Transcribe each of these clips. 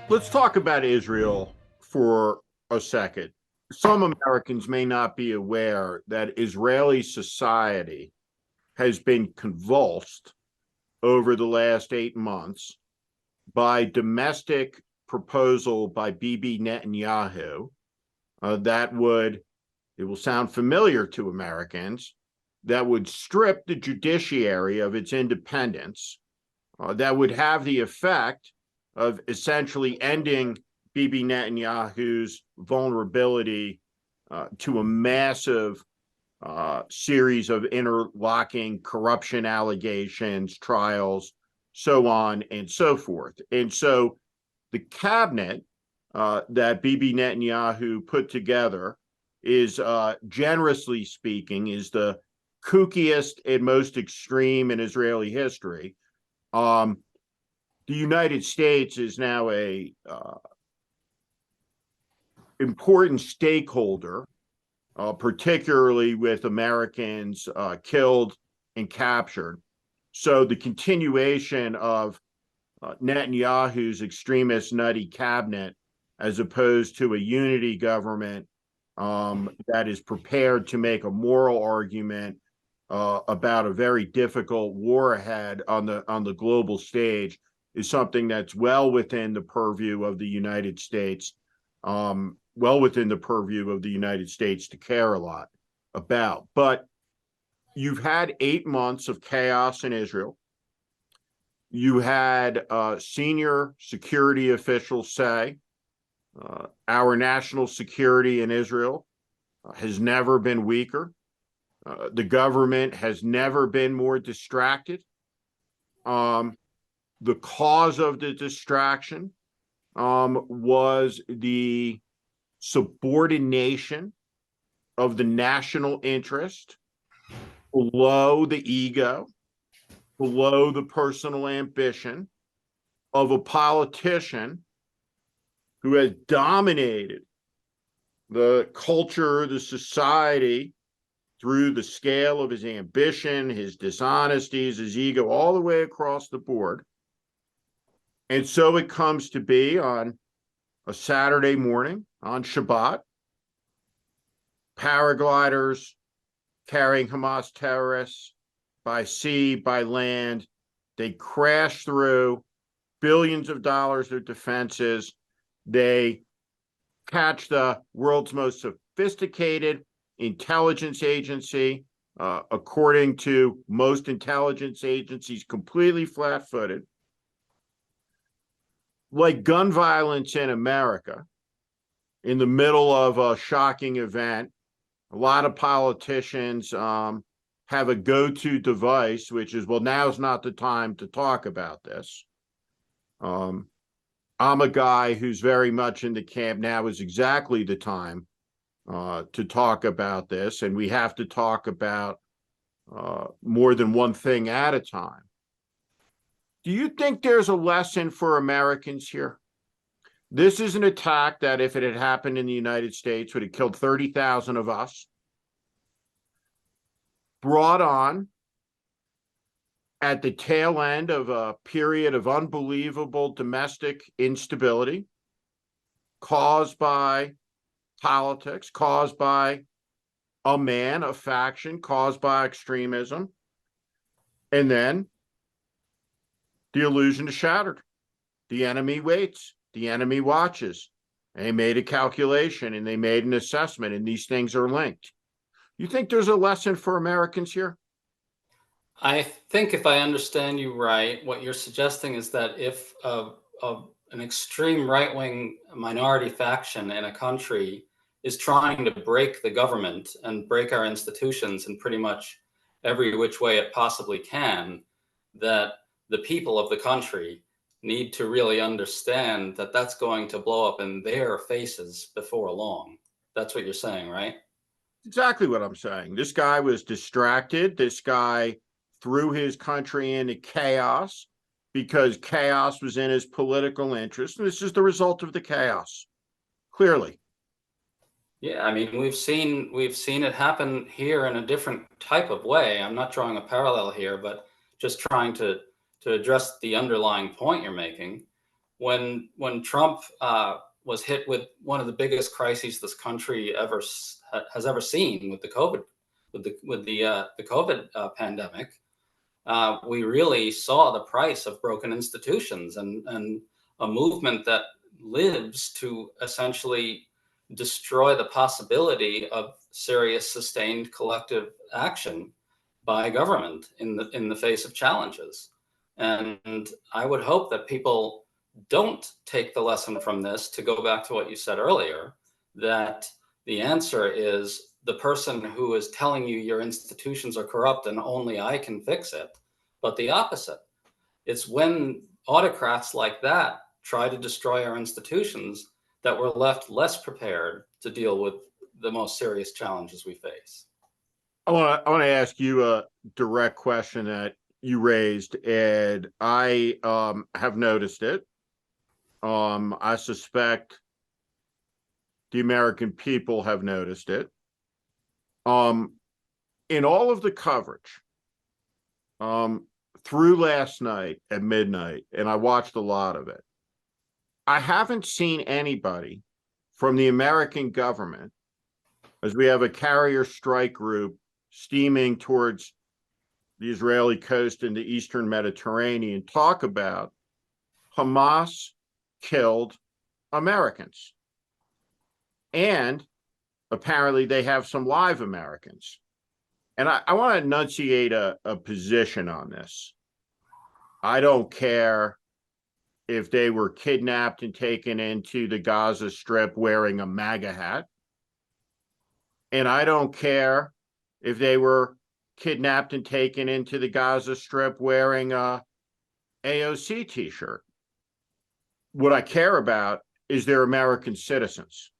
Let's talk about Israel for a second. Some Americans may not be aware that Israeli society has been convulsed over the last 8 months by domestic proposal by Bibi Netanyahu that would, it will sound familiar to Americans, that would strip the judiciary of its independence, that would have the effect of essentially ending Bibi Netanyahu's vulnerability to a massive series of interlocking corruption allegations, trials, so on and so forth. And so the cabinet that Bibi Netanyahu put together is, generously speaking, is the kookiest and most extreme in Israeli history. The United States is now a important stakeholder, particularly with Americans killed and captured. So the continuation of Netanyahu's extremist nutty cabinet, as opposed to a unity government that is prepared to make a moral argument about a very difficult war ahead on the global stage, is something that's well within the purview of the United States, well within the purview of the United States to care a lot about. But you've had 8 months of chaos in Israel. You had senior security officials say our national security in Israel has never been weaker. The government has never been more distracted. The cause of the distraction was the subordination of the national interest below the ego, below the personal ambition of a politician who has dominated the culture, the society, through the scale of his ambition, his dishonesties, his ego, all the way across the board. And so it comes to be on a Saturday morning, on Shabbat, paragliders carrying Hamas terrorists by sea, by land. They crash through billions of dollars of defenses. They catch the world's most sophisticated intelligence agency, according to most intelligence agencies, completely flat-footed. Like gun violence in America, in the middle of a shocking event, a lot of politicians have a go-to device, which is, well, now's not the time to talk about this. I'm a guy who's very much in the camp, now is exactly the time to talk about this, and we have to talk about more than one thing at a time. Do you think there's a lesson for Americans here? This is an attack that, if it had happened in the United States, would have killed 30,000 of us, brought on at the tail end of a period of unbelievable domestic instability caused by politics, caused by a man, a faction, caused by extremism. And then the illusion is shattered. The enemy waits. The enemy watches. They made a calculation and they made an assessment, and these things are linked. You think there's a lesson for Americans here? I think if I understand you right, what you're suggesting is that if an extreme right-wing minority faction in a country is trying to break the government and break our institutions in pretty much every which way it possibly can, that the people of the country need to really understand that that's going to blow up in their faces before long. That's what you're saying, right? Exactly what I'm saying. This guy was distracted. This guy threw his country into chaos because chaos was in his political interest. And this is the result of the chaos, clearly. Yeah, I mean, we've seen it happen here in a different type of way. I'm not drawing a parallel here, but just trying to address the underlying point you're making. when Trump was hit with one of the biggest crises this country has ever seen with the COVID pandemic, we really saw the price of broken institutions and a movement that lives to essentially destroy the possibility of serious, sustained collective action by government in the face of challenges. And I would hope that people don't take the lesson from this, to go back to what you said earlier, that the answer is the person who is telling you your institutions are corrupt and only I can fix it, but the opposite. It's when autocrats like that try to destroy our institutions that we're left less prepared to deal with the most serious challenges we face. I want to ask you a direct question that you raised, and I have noticed it. I suspect the American people have noticed it. In all of the coverage through last night at midnight, and I watched a lot of it, I haven't seen anybody from the American government, as we have a carrier strike group steaming towards the Israeli coast in the Eastern Mediterranean, talk about Hamas killed Americans. And apparently they have some live Americans. And I want to enunciate a position on this. I don't care if they were kidnapped and taken into the Gaza Strip wearing a MAGA hat. And I don't care if they were kidnapped and taken into the Gaza Strip wearing a AOC t-shirt. What I care about is they're American citizens.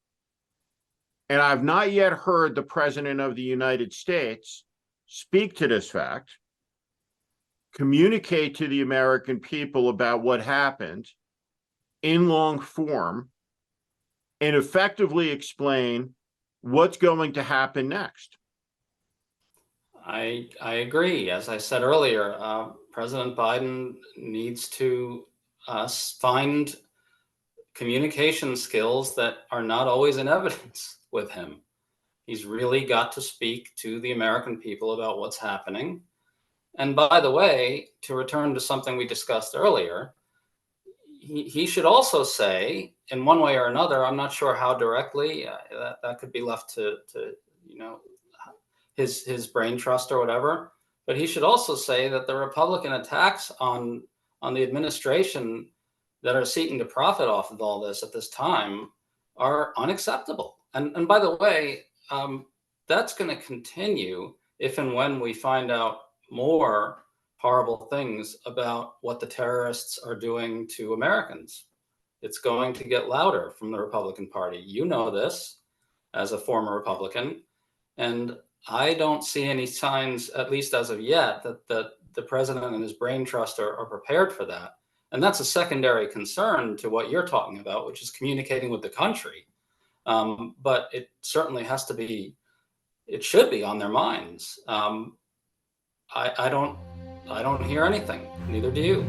And I've not yet heard the President of the United States speak to this fact, communicate to the American people about what happened in long form, and effectively explain what's going to happen next. I agree. As I said earlier, President Biden needs to find communication skills that are not always in evidence with him. He's really got to speak to the American people about what's happening. And by the way, to return to something we discussed earlier, he should also say, in one way or another, I'm not sure how directly, that could be left to his brain trust or whatever, but he should also say that the Republican attacks on the administration that are seeking to profit off of all this at this time are unacceptable. And by the way, that's going to continue if and when we find out more horrible things about what the terrorists are doing to Americans. It's going to get louder from the Republican Party. You know this as a former Republican. And I don't see any signs, at least as of yet, that the president and his brain trust are prepared for that. And that's a secondary concern to what you're talking about, which is communicating with the country. But it certainly has to be, it should be on their minds. I don't hear anything. Neither do you.